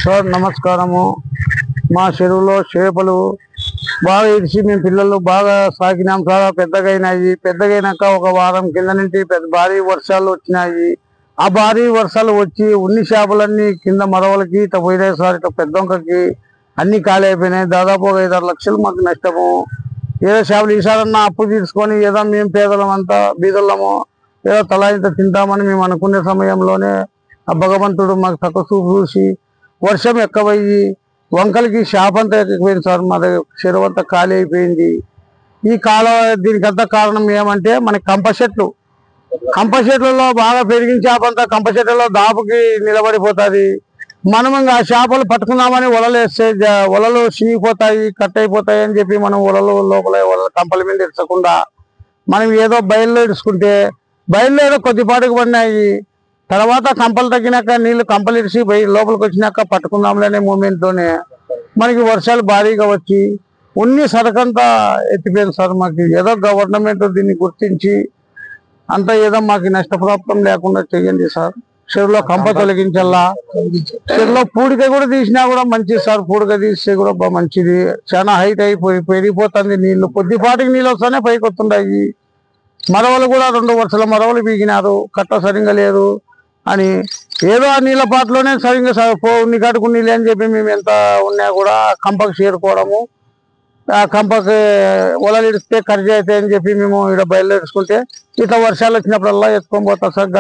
Sir నమస్కారము. మా చెరువులో చేపలు బాగా ఇడిచి మేము పిల్లలు బాగా సాకినాం సార్. పెద్దగైనాక ఒక వారం కింద నుంచి భారీ వర్షాలు వచ్చినాయి. ఆ భారీ వర్షాలు వచ్చి ఉన్ని చేపలన్నీ కింద మరవలకి ఇట్లా పోయినాయి సార్. ఇట్లా పెద్దొంకకి అన్ని ఖాళీ అయిపోయినాయి. దాదాపు ఒక 5-6 లక్షలు మాకు నష్టము. ఏదో చేపలు ఈసారన్నా అప్పు తీసుకొని ఏదో మేము పేదలమంతా బీదలము ఏదో తలా ఇంత తింటామని మేము అనుకునే సమయంలోనే ఆ భగవంతుడు మాకు తక్కువ చూపు చూసి వర్షం ఎక్కువయ్యి వంకలకి చేపంతా ఎక్కిపోయింది సార్. మా దగ్గర చెరువు అంతా ఖాళీ అయిపోయింది. ఈ దీనికంతా కారణం ఏమంటే మన కంప చెట్లలో బాగా పెరిగిన చేపంతా కంప చెట్లలో దాపుకి నిలబడిపోతుంది. మనం ఇంకా ఆ చేపలు పట్టుకుందామని వలలు వేస్తే వలలు చినిగిపోతాయి, కట్ అయిపోతాయి అని చెప్పి మనం వలలు కంపల మీద ఇడ్చకుండా మనం ఏదో బయల్లో ఇడుచుకుంటే బయల్లో ఏదో కొద్దిపాటుకు పడినాయి. తర్వాత కంపలు తగ్గినాక నీళ్లు కంపలు ఇడిచి లోపలికి వచ్చినాక పట్టుకుందాంలనే మూమెంట్తోనే మనకి వర్షాలు భారీగా వచ్చి ఉన్ని సరకంతా ఎత్తిపోయింది సార్. మాకు ఏదో గవర్నమెంట్ దీన్ని గుర్తించి అంతా ఏదో మాకు నష్టప్రాప్తం లేకుండా చెయ్యండి సార్. చెరువులో కంప తొలగించల్లా. చెరువులో పూడిక కూడా తీసినా కూడా మంచిది సార్. పూడిక తీస్తే కూడా బాగా మంచిది. చాలా హైట్ అయిపోయి పెరిగిపోతుంది నీళ్లు. కొద్దిపాటికి నీళ్ళు వస్తానే పైకి వస్తుంటాయి. మరవలు కూడా 2 వరుసల మరవలు పీకినారు. కట్ట సరిగ్గా లేదు అని ఏదో ఆ నీళ్ళ పాటలోనే సరిగ్గా ఉన్ని కట్టుకుని నీళ్ళు అని చెప్పి మేము ఎంత ఉన్నా కూడా కంపకు చేరుకోవడము, ఆ కంపకి వలలు ఇడిస్తే ఖర్చు అవుతాయి అని చెప్పి మేము ఇక్కడ బయలుదేరుచుకుంటే ఇట్లా వర్షాలు వచ్చినప్పుడల్లా ఎత్తుకొని పోతాం సార్.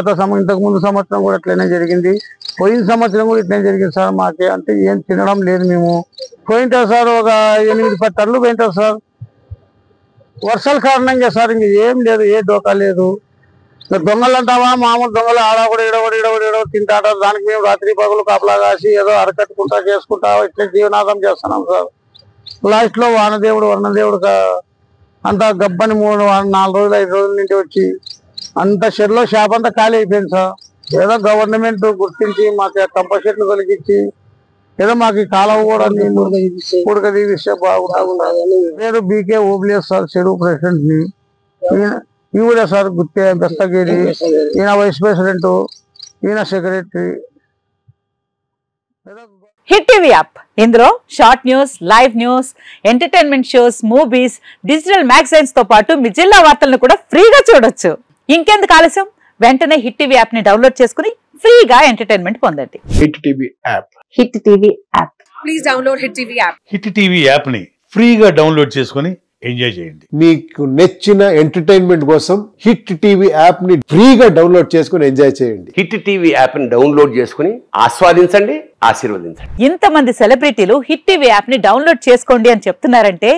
ఇంతకు ముందు సంవత్సరం కూడా ఇట్లనే జరిగింది. పోయిన సంవత్సరం కూడా ఇట్లనే జరిగింది సార్. మాకే అంటే ఏం తినడం లేదు. మేము పోయింటారు సార్, ఒక 8-10 టన్నులు పోయింటారు సార్. వర్షాల కారణంగా సార్. ఇంక ఏం లేదు, ఏ డోకా లేదు. దొంగలు అంటావా, మామూలు దొంగలు ఆడకూడ ఇడవడు తింటాడారు. దానికి మేము రాత్రి పగలు కాపలా కాసి ఏదో అరకట్టుకుంటా చేసుకుంటా ఇట్లా జీవనాదం చేస్తున్నాం సార్. లాస్ట్ లో వర్ణదేవుడు అంతా గబ్బని 3-4 రోజులు 5 రోజుల నుంచి వచ్చి అంత చెరువులో చేప అంతా ఖాళీ అయిపోయింది సార్. ఏదో గవర్నమెంట్ గుర్తించి మాకు కంప చెట్లు తొలగించి ఏదో మాకు కాలువ కూడా పూడక తీవిస్తే బాగుంటుంది. పేరు బీకే ఓబ్లేస్ సార్, చెరువు ప్రెసిడెంట్ ని. ఈవిడే సార్ గుత్తే బెస్తగిరి, ఈయన వైస్ ప్రెసిడెంట్, ఈయన సెక్రటరీ. హిట్ టీవీ యాప్, ఇందులో short news, live news, entertainment shows, movies, digital magazines తో పాటు మీ జిల్లా వార్తలను కూడా ఫ్రీగా చూడొచ్చు. ఇంకెందుకు ఆలస్యం, వెంటనే హిట్ టీవీ యాప్ ని డౌన్లోడ్ చేసుకుని ఫ్రీగా ఎంటర్టైన్మెంట్ పొందండి. Hit TV app. Hit TV app. Please download hit TV app. Hit TV app ని ఫ్రీగా డౌన్లోడ్ చేసుకుని ఎంజాయ్ చేయండి. మీకు నచ్చిన ఎంటర్టైన్మెంట్ కోసం హిట్ టీవీ యాప్ ని ఫ్రీగా డౌన్లోడ్ చేసుకుని ఎంజాయ్ చేయండి. హిట్ టీవీ యాప్ ని డౌన్లోడ్ చేసుకుని ఆస్వాదించండి, ఆశీర్వదించండి. ఇంతమంది సెలబ్రిటీలు హిట్ టీవీ యాప్ ని డౌన్లోడ్ చేసుకోండి అని చెప్తున్నారంటే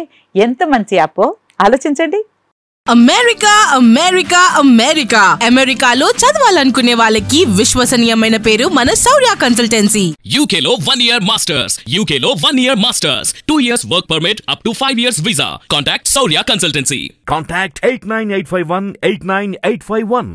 ఎంత మంచి యాప్ ఆలోచించండి. అమెరికాలో చదవాలనుకునే వాళ్ళకి విశ్వసనీయమైన పేరు మన శౌర్య consultancy. UKలో 1 year masters, 2 years work permit up to 5 years visa. Contact Saurya Consultancy. Contact 89851 89851.